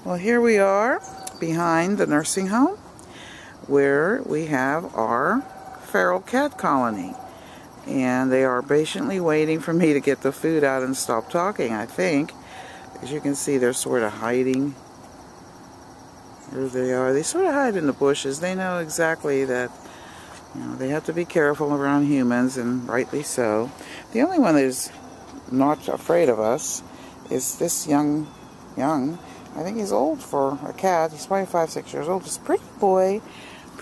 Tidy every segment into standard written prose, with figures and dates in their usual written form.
Well, here we are behind the nursing home where we have our feral cat colony. And they are patiently waiting for me to get the food out and stop talking, I think. As you can see, they're sort of hiding. There they are. They sort of hide in the bushes. They know exactly that, they have to be careful around humans, and rightly so. The only one that is not afraid of us is this young, I think he's old for a cat. He's probably 5-6 years old. This pretty boy.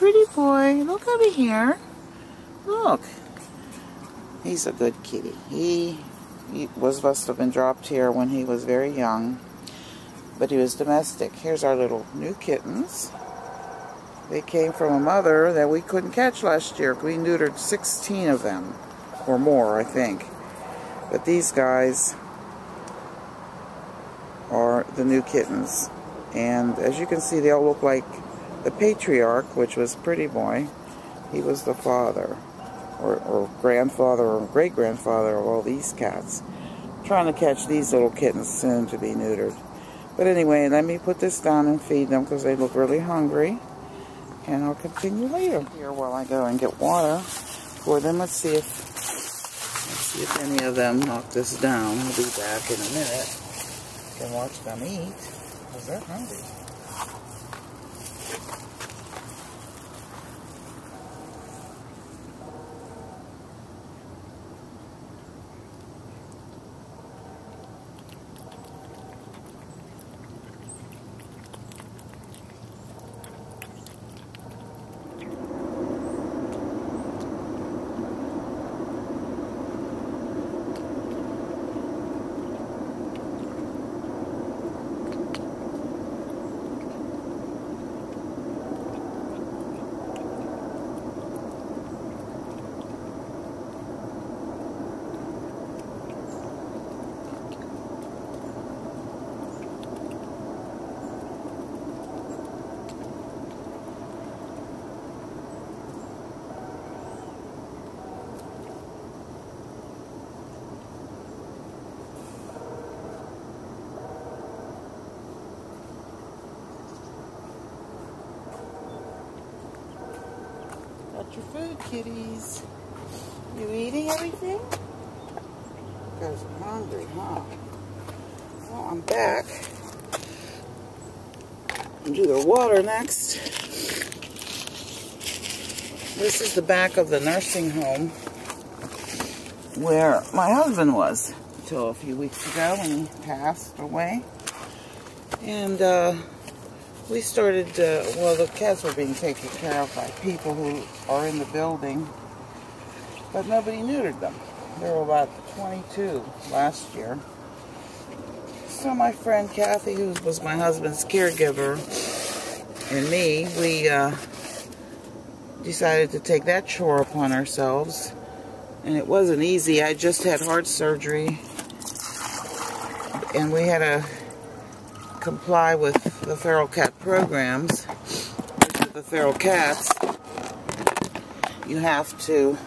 Look over here. Look. He's a good kitty. He must have been dropped here when he was very young. But he was domestic. Here's our little new kittens. They came from a mother that we couldn't catch last year. We neutered 16 of them. Or more, I think. But these guys are the new kittens, and as you can see, they all look like the patriarch, which was Pretty Boy. He was the father or grandfather or great-grandfather of all these cats. I'm trying to catch these little kittens soon to be neutered. But anyway, let me put this down and feed them because they look really hungry, and I'll continue later here while I go and get water for them. Let's see if any of them knock this down. I'll be back in a minute. And watch them eat, because they're hungry. Got your food, kitties. You eating everything? Because I'm hungry, huh? Well, I'm back. I'll do their water next. This is the back of the nursing home where my husband was until a few weeks ago when he passed away. And we started, well, the cats were being taken care of by people who are in the building, but nobody neutered them. There were about 22 last year. So my friend Kathy, who was my husband's caregiver, and me, we decided to take that chore upon ourselves. And it wasn't easy. I just had heart surgery, and we had to comply with the feral cat programs. With the feral cats, you have to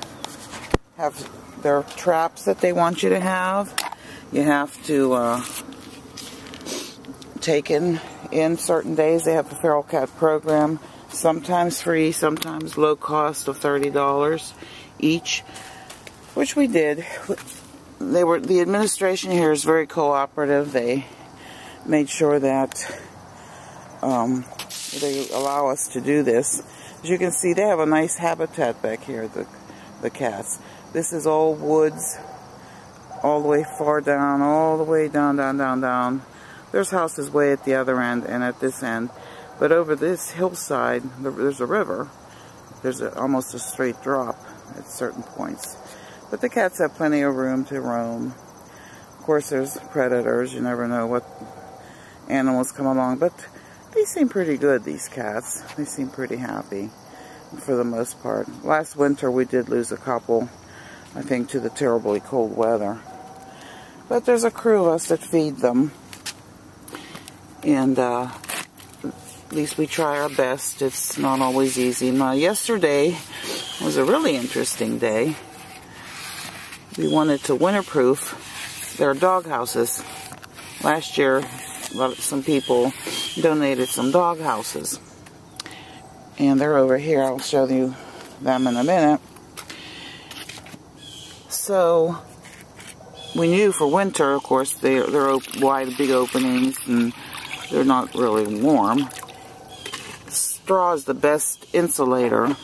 have their traps that they want you to have. You have to take in certain days. They have the feral cat program, sometimes free, sometimes low cost of $30 each, which we did. The administration here is very cooperative. They made sure that they allow us to do this. As you can see, they have a nice habitat back here, the cats. This is all woods, all the way far down, all the way down. There's houses way at the other end and at this end. But over this hillside, there's a river. There's almost a straight drop at certain points. But the cats have plenty of room to roam. Of course, there's predators. You never know what animals come along. But they seem pretty good, these cats. They seem pretty happy for the most part. Last winter, we did lose a couple, I think, to the terribly cold weather. But there's a crew of us that feed them. And at least we try our best. It's not always easy. Now, yesterday was a really interesting day. We wanted to winterproof their dog houses. Last year, some people donated some dog houses. And they're over here. I'll show you them in a minute. So we knew for winter, of course, they're wide, big openings, and they're not really warm. Straw is the best insulator.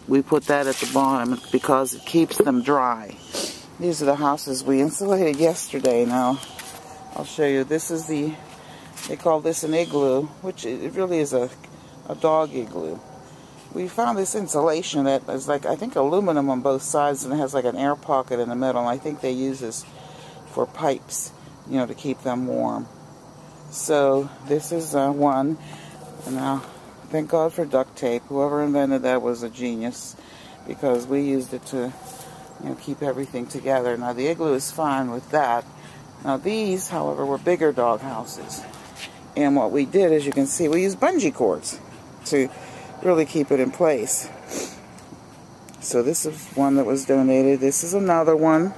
We put that at the bottom because it keeps them dry. These are the houses we insulated yesterday. Now, I'll show you. This is they call this an igloo, which it really is a dog igloo. We found this insulation that is like, I think, aluminum on both sides, and it has like an air pocket in the middle, and I think they use this for pipes, you know, to keep them warm. So this is one, and now thank God for duct tape. Whoever invented that was a genius, because we used it to, you know, keep everything together. Now the igloo is fine with that. Now these, however, were bigger dog houses, and what we did, as you can see, we used bungee cords to really keep it in place. So this is one that was donated. This is another one.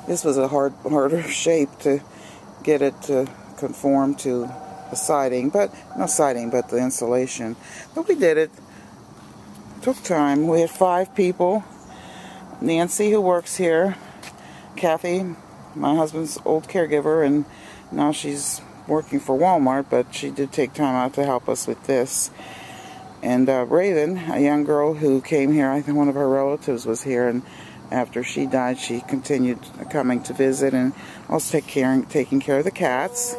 This was a harder shape to get it to conform to the siding, but not siding, but the insulation. But we did it. It took time. We had 5 people. Nancy, who works here, Kathy, my husband's old caregiver, and now she's working for Walmart, but she did take time out to help us with this. And Raven, a young girl who came here, I think one of her relatives was here, and after she died, she continued coming to visit and also taking care of the cats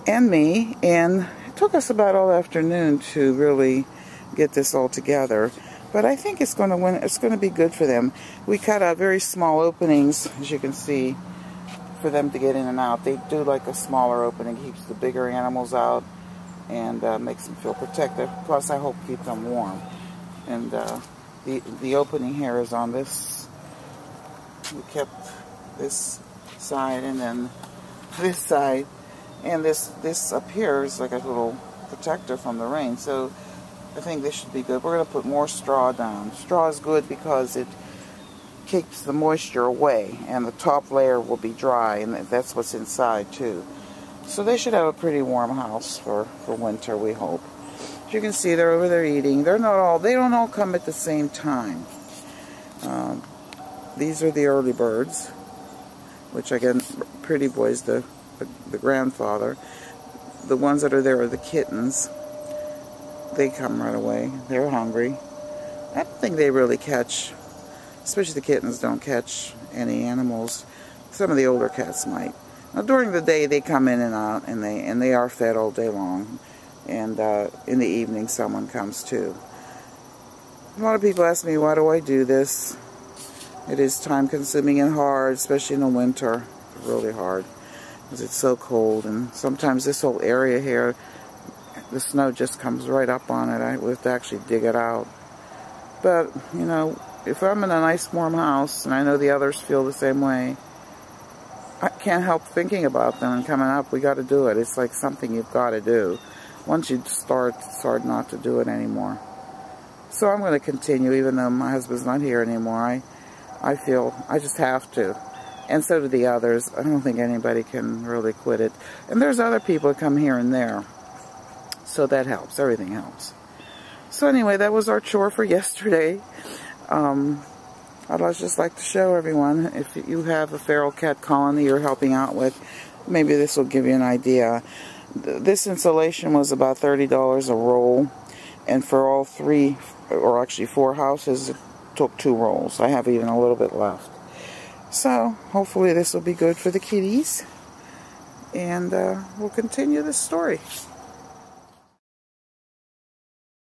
and me. And it took us about all afternoon to really get this all together. But I think it's going to be good for them. We cut out very small openings, as you can see, for them to get in and out. They do like a smaller opening, keeps the bigger animals out, and makes them feel protected. Plus, I hope keep them warm. And the opening here is on this. We kept this side and then this side, and this up here is like a little protector from the rain. So I think this should be good. We're going to put more straw down. Straw is good because it keeps the moisture away, and the top layer will be dry, and that's what's inside too. So they should have a pretty warm house for winter, we hope. As you can see, they're over there eating. They don't all come at the same time. These are the early birds, which again, Pretty Boy's the grandfather. The ones that are there are the kittens. They come right away. They're hungry. I don't think they really catch, especially the kittens don't catch any animals. Some of the older cats might. Now, during the day, they come in and out, and they are fed all day long. And in the evening, someone comes too. A lot of people ask me, why do I do this? It is time-consuming and hard, especially in the winter. Really hard, because it's so cold. And sometimes this whole area here, the snow just comes right up on it. We have to actually dig it out. But, you know, if I'm in a nice warm house, and I know the others feel the same way, I can't help thinking about them and coming up. We got to do it. It's like something you've got to do. Once you start, it's hard not to do it anymore. So I'm going to continue, even though my husband's not here anymore. I feel I just have to. And so do the others. I don't think anybody can really quit it. And there's other people that come here and there. So that helps. Everything helps. So anyway, that was our chore for yesterday. I'd just like to show everyone, if you have a feral cat colony you're helping out with, maybe this will give you an idea. This insulation was about $30 a roll, and for all 3, or actually 4 houses, it took 2 rolls. I have even a little bit left. So hopefully this will be good for the kitties, and we'll continue this story.